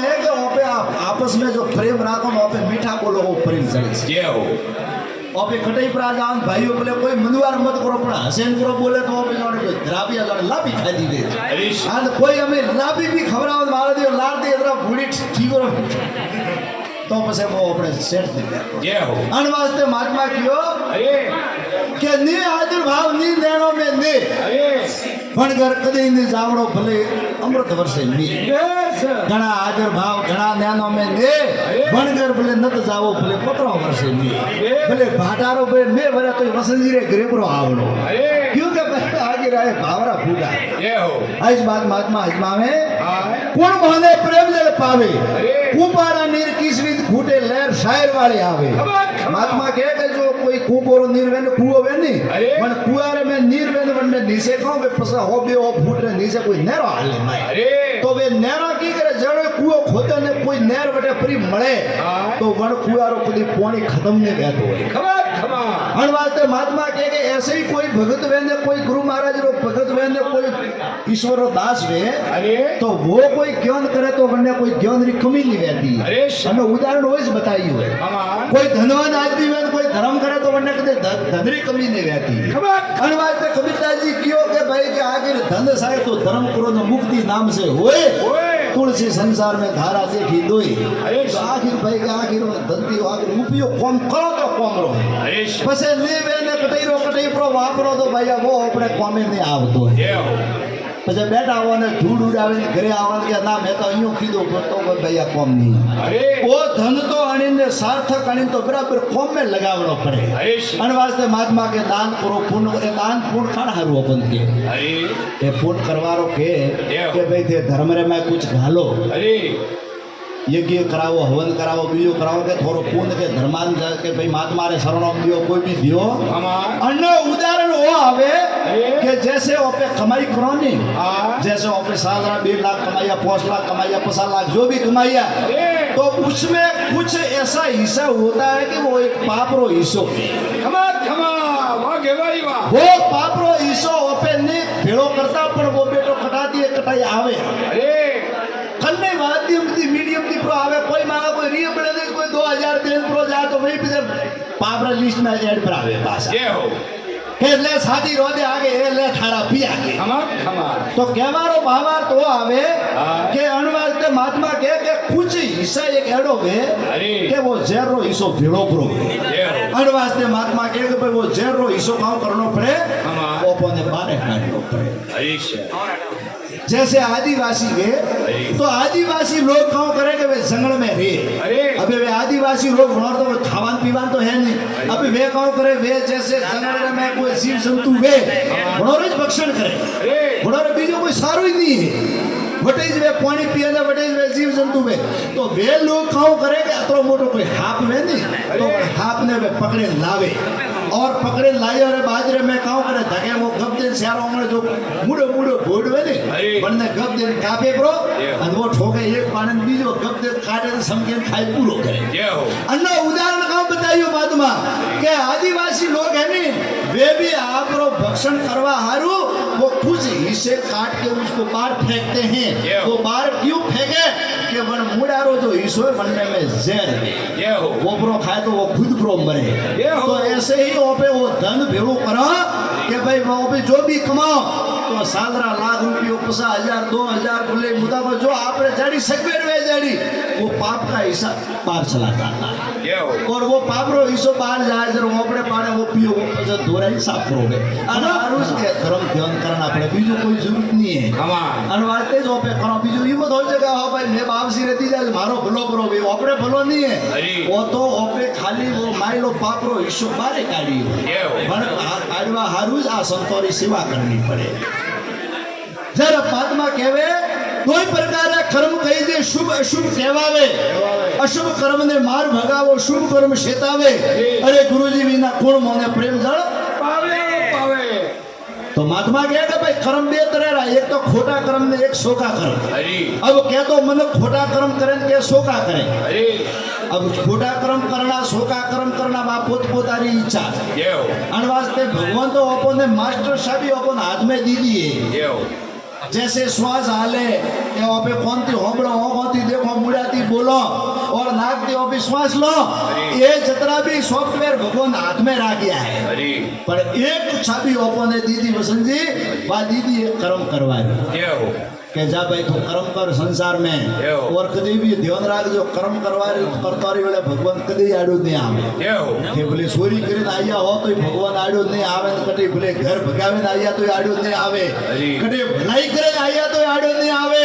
है कि वहाँ पे आप आपस में जो प्रेम राखो वहाँ पे मीठा बोलो वो प्रेम चले जय हो वहाँ पे कटई पर आ जाओ भाइयों बोले कोई मनुवार मत करो पण हसेन करो बोले तो वहाँ पे जाने कोई द्राबिया जाने लाभी खाई दी दे हरीश हाँ तो कोई हमें लाभी भी खबराओ मार दियो लार दे इतना बूढ़ी ठीक हो तो पसे वो अपने सेट दे दिया जय हो अन वास्ते महात्मा कियो अरे के नी हाजिर भाव नी देनो में ने अरे फणगर कदी नी जावड़ो भले अमृत वर्षे नी यस घना हाजिर भाव घना ज्ञानो में ने फणगर भले नत जावो भले 15 वर्षे नी भले भाटारो भले ने भले तो वसंजी रे ग्रेपरो आवड़ो अरे क्यों के पहले आगे रहे भावरा फूटा जय हो आज बात महात्मा हजमा में हाँ कोण माने प्रेम जल पावे अरे कुपारा नीर किसविद फूटे लहर शायर वाले आवे महात्मा कहे कि जो कोई कुपोरो नीर वेन कुओ वेनी अरे मन कुआरे में नीर वेन वन में नीचे कहूं वे पसा हो बे हो फूट रे नीचे कोई नेरो हाले माय अरे तो वे नेरो की करे जड़े कुओ खोदे ने कोई नेर बटे फ्री मळे हाँ। तो वन कुआरो कदी पानी खत्म ने बहतो होय खबर खबर हर वास्ते महात्मा कहे कि ऐसे ही कोई भगत वेंदे कोई गुरु महाराज रो भगत वेंदे कोई ईश्वर रो दास वे अरे तो वो कोई ज्ञान करे तो वन्ने कोई ज्ञान री कमी नहीं रहती अरे हमें उदाहरण वही से बताई हुए हमार कोई धनवान आदमी में कोई धर्म करे तो वन्ने कदे धन री कमी नहीं रहती खबर अनवाज पे कबीरदास जी क्यों के भाई के आखिर धन साहे तो धर्म करो न मुक्ति नाम से होए ओए तुलसी संसार में धारा देखी दोई अरे तो आखिर भाई के आखिर धनती आखिर उपयोग कम करो तो कम रो अरे पसे लेवे ने कटई प्रो वापरो तो भाई वो अपने कामे नहीं आवतो है जय हो પછી બેઠા આવો ને ધૂળ ઉડાવીને ઘરે આવવાનું કે ના મેં તો અહીંયા કીધું તો ભૈયા કોમ નહીં अरे ઓ ધન તો અણીને સાર્થક અણીને તો બરાબર કોમ में लगावड़ो पड़े अरे અને વાસ્તે महात्मा के दान करो पुण्य ए दान पुण्य खाण हारू अपन के अरे ए पुण्य करवारो के भाई थे धर्म रे में कुछ घालो अरे यज्ञ करावो हवन करावो बीजो करावो के थोड़ो पुण्य के धर्मान के भाई महात्मा रे शरणों दियो कोई भी दियो हमार अन्य उदाहरण वो आवे कि जैसे ओपे कमाई करो नी हाँ जैसे ऑफिस 2 लाख कमाया 5 लाख कमाया 50 लाख जो भी कमाया अरे तो उसमें कुछ ऐसा हिस्सा होता है कि वो एक पाप रो हिस्सो खबर खबर वाह गेवाई वाह वो पाप रो हिस्सो ओपे ने भेड़ो करता पर वो बेटो कटा दिए कटाई आवे अरे कन्ने माध्यम दी मीडियम दी प्रो आवे कोई मांगा कोई रिय बड़े दे कोई 2000 देन प्रो जा तो वही पे पाप रा लिस्ट में ऐड पर आवे पास जय हो के ले शादी रोदे आगे ए ले ठाड़ा पिया के खबर खबर तो कहवारो भावार्थ तो आवे हाँ। के अनुवाद के महात्मा के कुछ हिस्सा एक एडो है अरे के वो जहर रो हिस्सो भेड़ो करो जय हो अनुवाद के महात्मा के भाई वो जहर रो हिस्सो काम करनो पड़े हाँ। वो अपने बारे काटनो पड़े अरे जैसे आदिवासी वे तो आदिवासी लोग काम करे कि वे जंगल में रहे अरे अबे वे आदिवासी लोग वहां तो खावान पीवान तो है नहीं अभी वे काम करे वे जैसे जंगल में कोई जीव जंतु वे रोज भक्षण करे अरे घोड़ा बीजो कोई सारू ही नहीं है वटेज वे पानी पिए ना वटेज वे जीव जंतु वे तो वे लोग खाओ करे कि अतरो मोटो कोई हाथ में नहीं तो हाथ ने वे पकड़े लावे और पकड़े लाए और बाजरे में खाओ करे धके वो गप दिन सारो में जो मुड़ो मुड़ो घोड़वे ने बनने गप दिन कापे करो और वो ठोके एक पानी बीजो गप दिन काटे तो समके खाए पूरो करे जय हो अन्ना उदाहरण का बताइयो बाद में कि आदिवासी लोग है नी वे भी आपरो भक्षण करवा हारू वो कुछ हिस्से काट के उसको बाहर फेंकते हैं वो बाहर क्यों फेंके कि वन मुड़ारो जो हिस्सो है बनने में जहर है जय हो वो प्रो खाए तो वो खुद प्रो मरे तो ऐसे ही वो पे वो धन भेड़ो करो कि भाई वो पे जो भी कमाओ तो 17 लाख रुपये 50,000 2,000 बोले मुताबिक जो आपने जड़ी सकबेर में जड़ी वो पाप का हिस्सा पार चला जाता है जय हो और वो पापरो हिस्सो बाहर जाए जब वो अपने पाने वो पियो वो जो दोरा ही साफ करोगे अनारुष के धर्म ध्यान करना पड़े बीजो कोई जरूरत नहीं है हमार अनवारते जो पे करो बीजो ये मत हो जगह हो भाई मैं बाप सी रहती जाए मारो भलो करो भी अपने भलो नहीं है अरे वो तो अपने खाली वो माइलो पापरो हिस्सो बारे काढ़ी हो जय हो पण काढ़वा हारुज आ संतोरी सेवा करनी पड़े जरा महात्मा कहवे कोई प्रकार कर्म कही दे शुभ अशुभ कहवावे अशुभ कर्म ने मार भगावो शुभ कर्म शेतावे अरे गुरुजी बिना कोण मोने प्रेम जळ पावे पावे तो महात्मा कहेगा भाई कर्म बे तरह रहा एक तो खोटा कर्म ने एक सोका कर्म अरे अब कह तो मन खोटा कर्म करें के सोका करें अरे अब खोटा कर्म करना सोका कर्म करना बा पोत पोतारी इच्छा जय हो अन वास्ते भगवान तो अपने मास्टर साहब अपन हाथ में दी दिए जय हो जैसे श्वास हाले पे कौन थी होबड़ो हो कौन थी देखो मुड़े बोलो और नाक की ऑफिस श्वास लो, ये जितना भी सॉफ्टवेयर भगवान हाथ में रख गया है। हरी पर एक छवि ओपन दीदी वसंत जी बा दीदी एक कर्म करवाए जय हो કે જા ભાઈ તું કર્મ કર સંસાર में એવો. और कभी भी ध्यान રાખજો કર્મ કરતા રહી વેળે ભગવાન કદી આડું નહીં આવે जय हो કે ભલે ચોરી કરીને આયા હો તો ભગવાન આડું નહીં આવે ને કદી ભલે ઘર ભગાવીને આયા તો આડું નહીં આવે હરી. કદી ભલાઈ કરીને આયા તો આડું નહીં આવે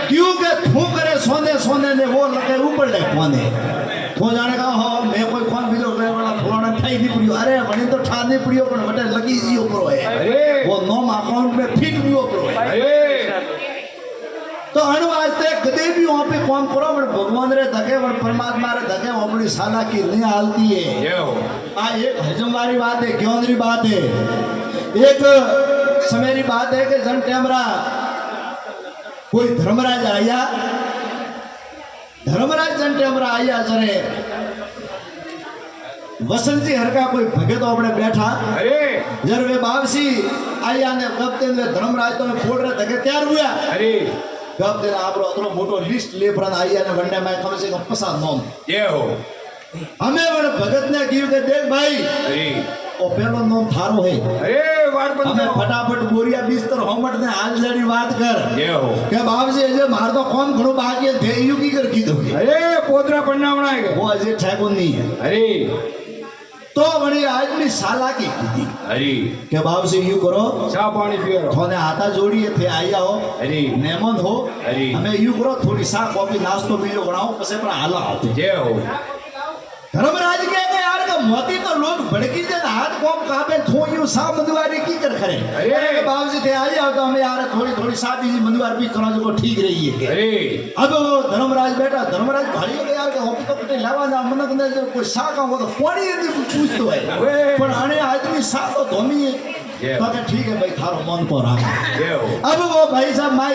क्यों કે તું કરે સોને સોને ને वो લગે ઉપર લે કોને तो जाने का हो मैं कोई कौन बीजो मैं वाला फलाना ठाई नहीं पड़ियो अरे बनी तो ठा नहीं पड़ियो पर बटे लगी जी ऊपर है अरे वो नोम अकाउंट में फिट भी ऊपर है अरे तो अणु आज तक कभी भी वहाँ पे काम करो बट भगवान रे धके बट परमात्मा रे धके अपनी साला की नहीं हालती है जय हो आ एक हजम वाली बात है क्यों री बात है एक समय की बात है कि जन टेमरा कोई धर्मराज आया धर्मराज जन टेमरा आया जरे वसंत जी हर का कोई भगत अपने बैठा अरे जर वे बावसी आया ने कब दिन वे धर्मराज तो फोड़ रहे धके तैयार हुआ अरे कब दिन आपरो अतरो मोटो लिस्ट ले प्रन आया ने वंडे में कम से कम 50 नोम जय हो हमें वन भगत ने कीधु के देख भाई अरे ओ पहलो नोम थारो है अरे वार हमें बंद फटाफट बोरिया बिस्तर होमट ने आज लेनी बात कर जय हो के बाप से जे मार तो कौन घणो बाकी थे यू की कर कीधु अरे पोदरा बनना है वो अजय ठाकुर नहीं है अरे तो वणी आदमी साला की कीधी अरे के बाप से यू करो चा पानी पियो थोने हाथा जोड़िए थे आया हो अरे मेहमान हो अरे हमें यू करो थोड़ी सा कॉफी नाश्तो बीजो बनाओ पसे पर हाला आओ जय हो धर्मराज के यार का मोती तो लोग भड़की से हाथ कॉम कापे थोड़ी सा मंदवारी की कर खरे अरे बाप से थे आई आओ तो हमें यार थोड़ी थोड़ी सा भी मंदवार भी करा जो ठीक रही है अरे अब वो धर्मराज बेटा धर्मराज भारी हो गया यार का होपी तो कुछ लावा ना मन ने जो कोई सा का वो तो पानी यदि पूछतो है पर आने आदमी सा तो धोमी है तो ठीक है भाई थारो मन पर आ जय हो अब वो भाई साहब माई